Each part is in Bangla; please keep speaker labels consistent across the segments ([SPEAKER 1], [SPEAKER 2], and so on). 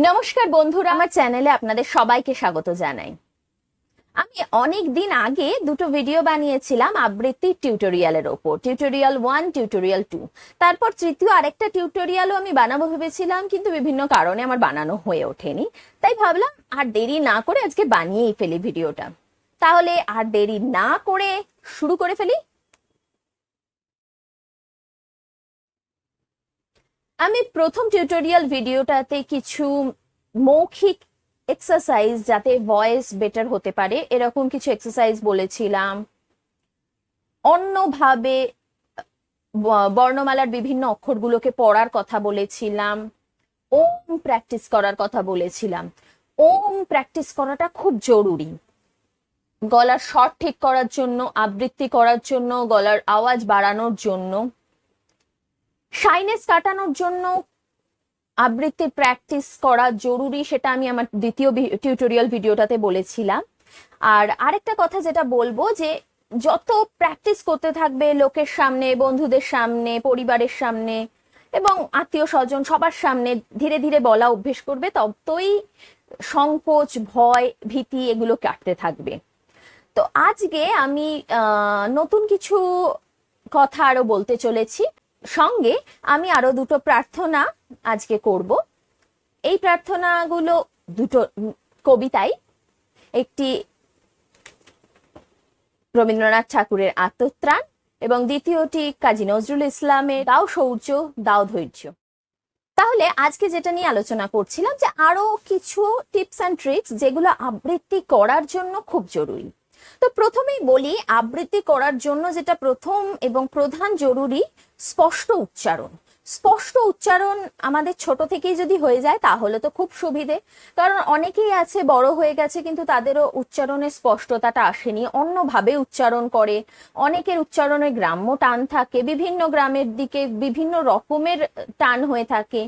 [SPEAKER 1] নমস্কার বন্ধুরা, আমার চ্যানেলে আপনাদের সবাইকে স্বাগত জানাই। আমি অনেক দিন আগে দুটো ভিডিও বানিয়েছিলাম আবৃত্তি টিউটোরিয়ালের ওপর, টিউটোরিয়াল 1, টিউটোরিয়াল 2। তারপর তৃতীয় আরেকটা টিউটোরিয়ালও আমি বানাবো ভেবেছিলাম, কিন্তু বিভিন্ন কারণে আমার বানানো হয়ে ওঠেনি। তাই ভাবলাম আর দেরি না করে আজকে বানিয়েই ফেলি ভিডিওটা। তাহলে আর দেরি না করে শুরু করে ফেলি। আমি প্রথম টিউটোরিয়াল ভিডিওটাতে কিছু মৌখিক এক্সারসাইজ, যাতে ভয়েস বেটার হতে পারে এরকম কিছু এক্সারসাইজ বলেছিলাম। অন্যভাবে বর্ণমালার বিভিন্ন অক্ষরগুলোকে পড়ার কথা বলেছিলাম। ওম প্র্যাকটিস করার কথা বলেছিলাম। ওম প্র্যাকটিস করাটা খুব জরুরি গলার স্বর ঠিক করার জন্য, আবৃত্তি করার জন্য, গলার আওয়াজ বাড়ানোর জন্য, শাইনেস কাটানোর জন্য আবৃত্তির প্র্যাকটিস করা জরুরি। সেটা আমি আমার দ্বিতীয় টিউটোরিয়াল ভিডিওটাতে বলেছিলাম। আর আরেকটা কথা যেটা বলবো, যে যত প্র্যাকটিস করতে থাকবে লোকের সামনে, বন্ধুদের সামনে, পরিবারের সামনে এবং আত্মীয় স্বজন সবার সামনে ধীরে ধীরে বলা অভ্যেস করবে, ততই সংকোচ, ভয়, ভীতি এগুলো কাটতে থাকবে। তো আজকে আমি নতুন কিছু কথা আরো বলতে চলেছি। সঙ্গে আমি আরো দুটো প্রার্থনা আজকে করব। এই প্রার্থনাগুলো দুটো কবিতাই, একটি রবীন্দ্রনাথ ঠাকুরের আত্মত্রাণ এবং দ্বিতীয়টি কাজী নজরুল ইসলামের দাও শৌর্য দাও ধৈর্য। তাহলে আজকে যেটা নিয়ে আলোচনা করছিলাম, যে আরো কিছু টিপস অ্যান্ড ট্রিক্স যেগুলো আবৃত্তি করার জন্য খুব জরুরি। তো প্রথমেই বলি, আবৃত্তি করার জন্য যেটা প্রথম এবং প্রধান জরুরি, স্পষ্ট উচ্চারণ। স্পষ্ট উচ্চারণ আমাদের ছোট থেকেই যদি হয়ে যায় তাহলে তো খুব সুবিধে। কারণ অনেকেই আছে বড় হয়ে গেছে কিন্তু তাদেরও উচ্চারণের স্পষ্টতাটা আসেনি, অন্যভাবে উচ্চারণ করে। অনেকের উচ্চারণে গ্রাম্য টান থাকে, বিভিন্ন গ্রামের দিকে বিভিন্ন রকমের টান হয়ে থাকে।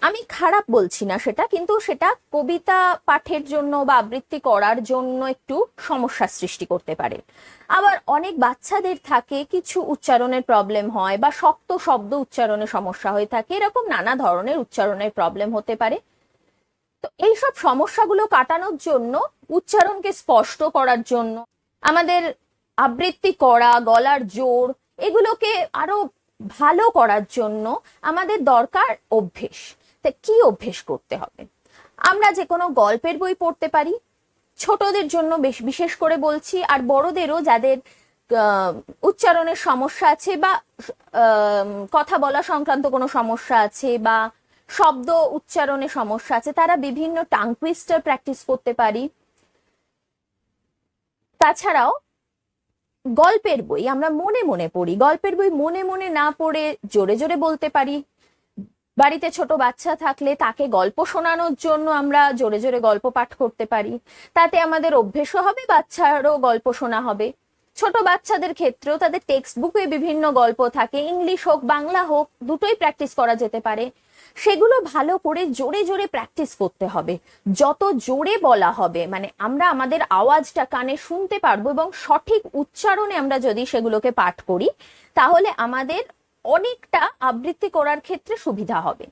[SPEAKER 1] আমি খারাপ বলছি না সেটা, কিন্তু সেটা কবিতা পাঠের জন্য বা আবৃত্তি করার জন্য একটু সমস্যার সৃষ্টি করতে পারে। আবার অনেক বাচ্চাদের থাকে কিছু উচ্চারণের প্রবলেম হয়, বা শক্ত শব্দ উচ্চারণে সমস্যা হয়ে থাকে, এরকম নানা ধরনের উচ্চারণের প্রবলেম হতে পারে। তো এইসব সমস্যাগুলো কাটানোর জন্য, উচ্চারণকে স্পষ্ট করার জন্য, আমাদের আবৃত্তি করা, গলার জোর এগুলোকে আরো ভালো করার জন্য আমাদের দরকার অভ্যেস। তা কি অভ্যেস করতে হবে? আমরা যে কোনো গল্পের বই পড়তে পারি, ছোটদের জন্য বিশেষ করে বলছি, আর বড়দেরও যাদের উচ্চারণের সমস্যা আছে বা কথা বলা সংক্রান্ত কোনো সমস্যা আছে বা শব্দ উচ্চারণে সমস্যা আছে, তারা বিভিন্ন টাং টুইস্টার প্র্যাকটিস করতে পারি। তাছাড়াও গল্পের বই আমরা মনে মনে পড়ি, গল্পের বই মনে মনে না পড়ে জোরে জোরে বলতে পারি। বাড়িতে ছোট বাচ্চা থাকলে তাকে গল্প শোনানোর জন্য আমরা জোরে জোরে গল্প পাঠ করতে পারি। তাতে আমাদের অভ্যেসও হবে, বাচ্চারও গল্প শোনা হবে। ছোট বাচ্চাদের ক্ষেত্রেও তাদের টেক্সট বুকে বিভিন্ন গল্প থাকে, ইংলিশ হোক বাংলা হোক দুটোই প্র্যাকটিস করা যেতে পারে। সেগুলো ভালো করে জোরে জোরে প্র্যাকটিস করতে হবে। যত জোরে বলা হবে, মানে আমরা আমাদের আওয়াজটা কানে শুনতে পারবো এবং সঠিক উচ্চারণে আমরা যদি সেগুলোকে পাঠ করি, তাহলে আমাদের অনেকটা আবৃত্তি করার ক্ষেত্রে সুবিধা হবে।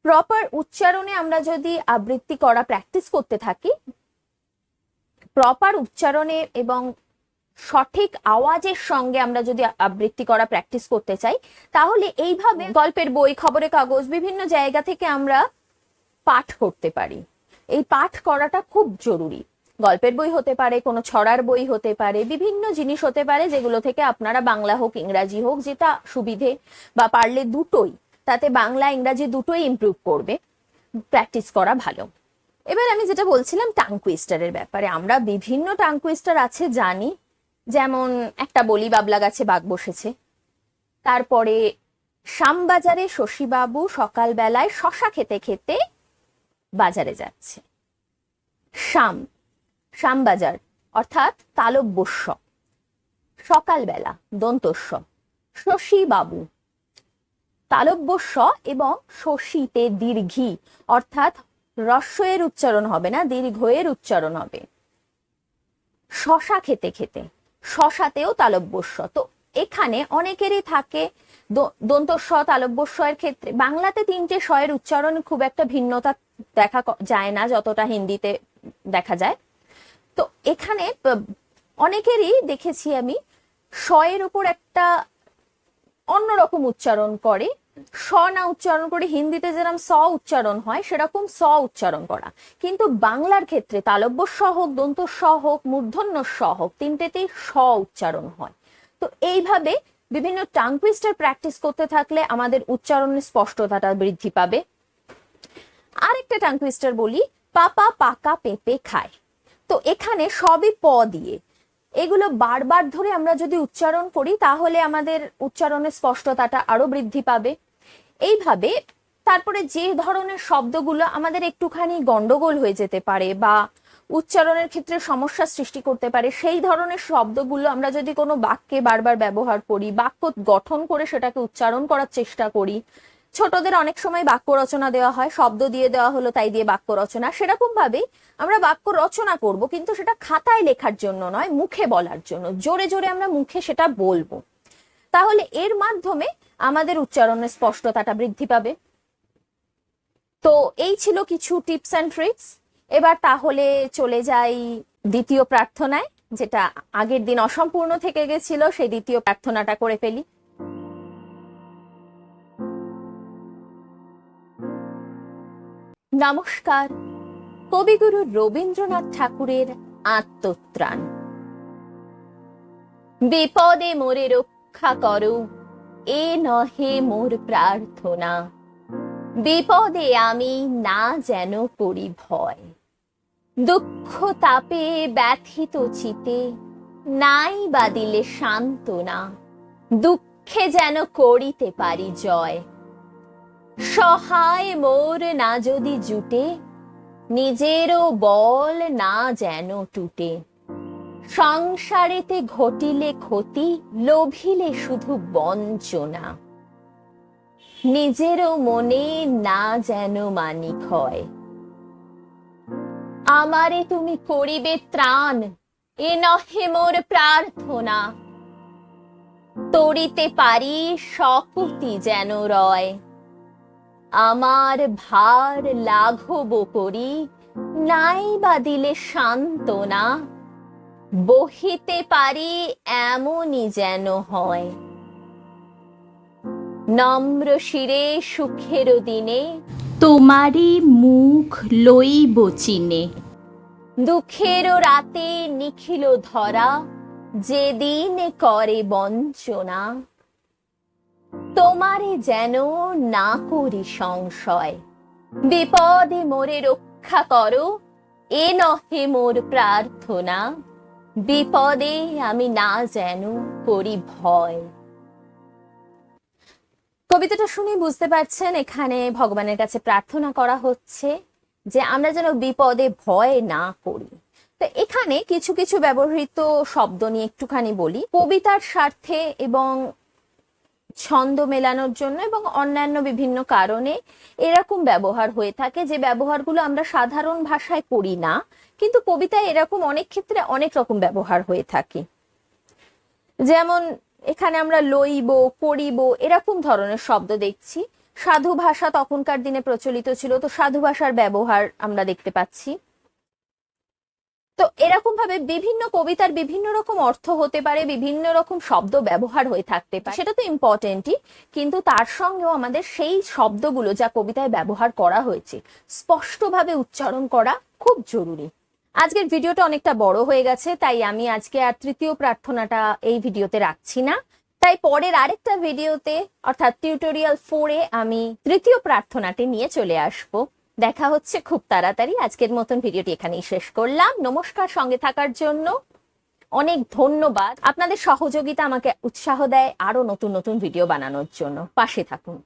[SPEAKER 1] প্রপার উচ্চারণে আমরা যদি আবৃত্তি করা প্র্যাকটিস করতে থাকি, প্রপার উচ্চারণে এবং সঠিক আওয়াজের সঙ্গে আমরা যদি আবৃত্তি করা প্র্যাকটিস করতে চাই, তাহলে এইভাবে গল্পের বই, খবরের কাগজ বিভিন্ন জায়গা থেকে আমরা পাঠ করতে পারি। এই পাঠ করাটা খুব জরুরি। গল্পের বই হতে পারে, কোনো ছড়ার বই হতে পারে, বিভিন্ন জিনিস হতে পারে যেগুলো থেকে আপনারা বাংলা হোক ইংরাজি হোক, যেটা সুবিধে বা পারলে দুটোই, তাতে বাংলা ইংরাজি দুটোই ইমপ্রুভ করবে, প্র্যাকটিস করা ভালো। এবার আমি যেটা বলছিলাম টাং টুইস্টারের ব্যাপারে, আমরা বিভিন্ন টাং টুইস্টার আছে জানি। যেমন একটা বলি, বাবলা গাছে বাঘ বসেছে। তারপরে শ্যামবাজারে শশীবাবু সকালবেলায় শশা খেতে খেতে বাজারে যাচ্ছে। শ্যামবাজার অর্থাৎ তালব্যস্য, সকালবেলা দন্তস্য, শশীবাবু তালব্যস্য এবং শশীতে দীর্ঘী, অর্থাৎ হ্রস্বের উচ্চারণ হবে না, দীর্ঘয়ের উচ্চারণ হবে। শশা খেতে খেতে, শশাতেও তালব্যস্য। তো এখানে অনেকেরই থাকে দন্ত স তালব্য স এর ক্ষেত্রে বাংলাতে 3টে স এর উচ্চারণ খুব একটা ভিন্নতা দেখা যায় না যতটা হিন্দিতে দেখা যায়। তো এখানে অনেকেরই দেখেছি আমি স এর উপর একটা অন্যরকম উচ্চারণ করে, স না উচ্চারণ করে হিন্দিতে যেরকম স উচ্চারণ হয় সেরকম স উচ্চারণ করা, কিন্তু বাংলার ক্ষেত্রে তালব্য স হোক, দন্ত স হোক, মূর্ধন্য স হোক, 3টেতেই স উচ্চারণ হয়। তো এইভাবে বিভিন্ন টাং টুইস্টার প্র্যাকটিস করতে থাকলে আমাদের উচ্চারণের স্পষ্টতাটা বৃদ্ধি পাবে। আরেকটা টাং টুইস্টার বলি, পাপা পাকা পেঁপে খায়। তো এখানে সবই প দিয়ে, এগুলো বারবার ধরে আমরা যদি উচ্চারণ করি তাহলে আমাদের উচ্চারণের স্পষ্টতাটা আরো বৃদ্ধি পাবে। এইভাবে তারপরে যে ধরনের শব্দগুলো আমাদের একটুখানি গন্ডগোল হয়ে যেতে পারে বা উচ্চারণের ক্ষেত্রে সমস্যা সৃষ্টি করতে পারে, সেই ধরনের শব্দগুলো আমরা যদি কোনো বাক্যে বারবার ব্যবহার করি, বাক্য গঠন করে সেটাকে উচ্চারণ করার চেষ্টা করি। ছোটদের অনেক সময় বাক্য রচনা দেওয়া হয়, শব্দ দিয়ে দেওয়া হলো তাই দিয়ে বাক্য রচনা, সেরকম ভাবেই আমরা বাক্য রচনা করব, কিন্তু সেটা খাতায় লেখার জন্য নয়, মুখে বলার জন্য। জোরে জোরে আমরা মুখে সেটা বলবো, তাহলে এর মাধ্যমে আমাদের উচ্চারণের স্পষ্টতাটা বৃদ্ধি পাবে। তো এই ছিল কিছু টিপস অ্যান্ড ট্রিক্স। এবার তাহলে চলে যাই দ্বিতীয় প্রার্থনায়, যেটা আগের দিন অসম্পূর্ণ থেকে গেছিল, সেই দ্বিতীয় প্রার্থনাটা করে ফেলি। নমস্কার। কবিগুরু রবীন্দ্রনাথ ঠাকুরের আত্মত্রাণ। বিপদে মোরে রক্ষা করো, এ নহে মোর প্রার্থনা। বিপদে আমি না যেন করি ভয়। দুঃখ তাপে ব্যথিত চিতে, নাই বা দিলে সান্ত্বনা। দুঃখে যেন করিতে পারি জয়। সহায় মোর না যদি জুটে, নিজেরও বল না যেন টুটে। সংসারেতে ঘটিলে ক্ষতি, লোভিলে শুধু বঞ্চনা। নিজেরও মনে না যেন মানি ক্ষয়। আমারে তুমি করিবে ত্রাণ, এ নহে মোর প্রার্থনা। তরিতে পারি শকুতি যেন রয়। আমার ভার লাঘব করি, নাই বা দিলে সান্ত্বনা। বহিতে পারি এমনই যেন হয়। নম্র শিরে সুখের দিনে,
[SPEAKER 2] তোমারই মুখ লইব চিনে।
[SPEAKER 1] দুঃখের রাতে নিখিল ধরা, যেদিন করে বঞ্চনা। তোমারে যেন না করি সংশয়। বিপদে মোরে রক্ষা করো, এ নহে মোর প্রার্থনা। বিপদে আমি না যেন করি ভয়। কবিতাটা শুনে বুঝতে পারছেন এখানে ভগবানের কাছে প্রার্থনা করা হচ্ছে যে আমরা যেন বিপদে ভয় না করি। তো এখানে কিছু কিছু ব্যবহৃত শব্দ নিয়ে একটুখানি বলি। কবিতার স্বার্থে এবং ছন্দ মেলানোর জন্য এবং অন্যান্য বিভিন্ন কারণে এরকম ব্যবহার হয়ে থাকে, যে ব্যবহারগুলো আমরা সাধারণ ভাষায় করি না, কিন্তু কবিতায় এরকম অনেক ক্ষেত্রে অনেক রকম ব্যবহার হয়ে থাকে। যেমন এখানে আমরা লইব, করিব এরকম ধরনের শব্দ দেখছি। সাধু ভাষা তখনকার দিনে প্রচলিত ছিল, তো সাধু ভাষার ব্যবহার আমরা দেখতে পাচ্ছি। তো এরকম ভাবে বিভিন্ন কবিতার বিভিন্ন রকম অর্থ হতে পারে, বিভিন্ন রকম শব্দ ব্যবহার হয়ে থাকতে পারে, সেটা তো ইম্পর্টেন্টই, কিন্তু তার সঙ্গেও আমাদের সেই শব্দগুলো যা কবিতায় ব্যবহার করা হয়েছে স্পষ্টভাবে উচ্চারণ করা খুব জরুরি। আজকের ভিডিওটা অনেকটা বড় হয়ে গেছে, তাই আমি আজকে আর তৃতীয় প্রার্থনাটা এই ভিডিওতে রাখছি না। তাই পরের আরেকটা ভিডিওতে অর্থাৎ টিউটোরিয়াল 4-এ আমি তৃতীয় প্রার্থনাটি নিয়ে চলে আসবো। দেখা হচ্ছে খুব তাড়াতাড়ি। আজকের মতন ভিডিওটি এখানেই শেষ করলাম। নমস্কার। সঙ্গে থাকার জন্য অনেক ধন্যবাদ। আপনাদের সহযোগিতা আমাকে উৎসাহ দেয় আরো নতুন নতুন ভিডিও বানানোর জন্য। পাশে থাকুন।